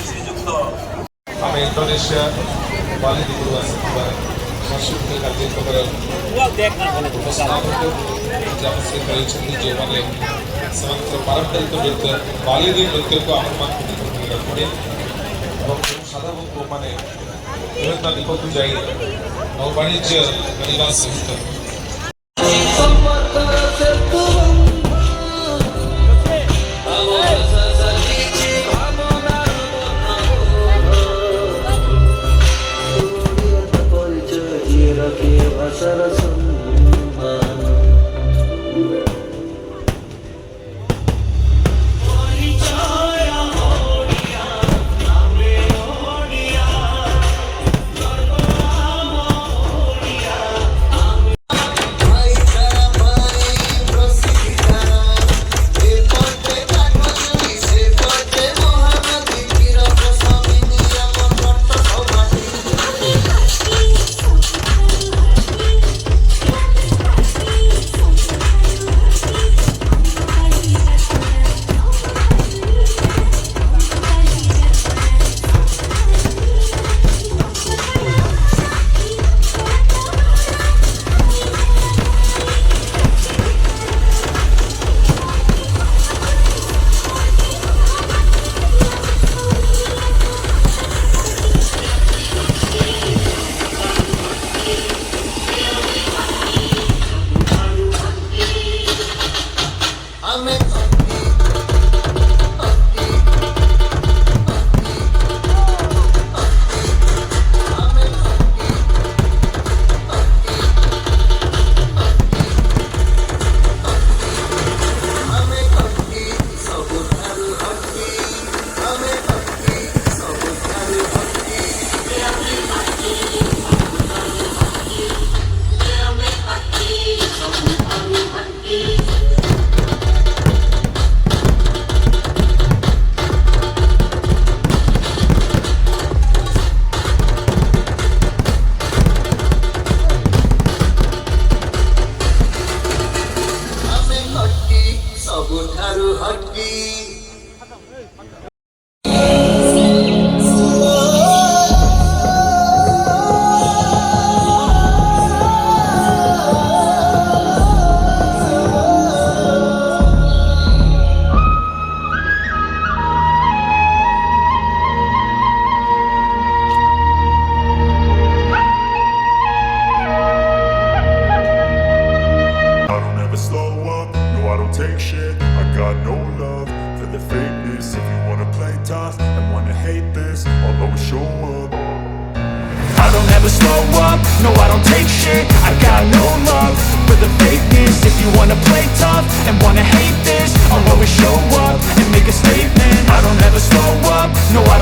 শ্রীযুক্ত আমি ইন্দোনেশিয়া বালি di Purwakarta masuk ke kajian kepada Jawa Sekali Cukli Jomale sementara paramparika nृत्य बाली di नृत्य को आह्वान করে এবং সাধারণত মানে বিভিন্ন নিকট জায়গা নৌবাণিজ্য পরিবার সহিত Take shit, I got no love for the fakeness. If you wanna play tough and wanna hate this, I'll always show up. I don't ever slow up, no I don't take shit. I got no love for the fakeness. If you wanna play tough and wanna hate this, I'll always show up and make a statement. I don't ever slow up, no I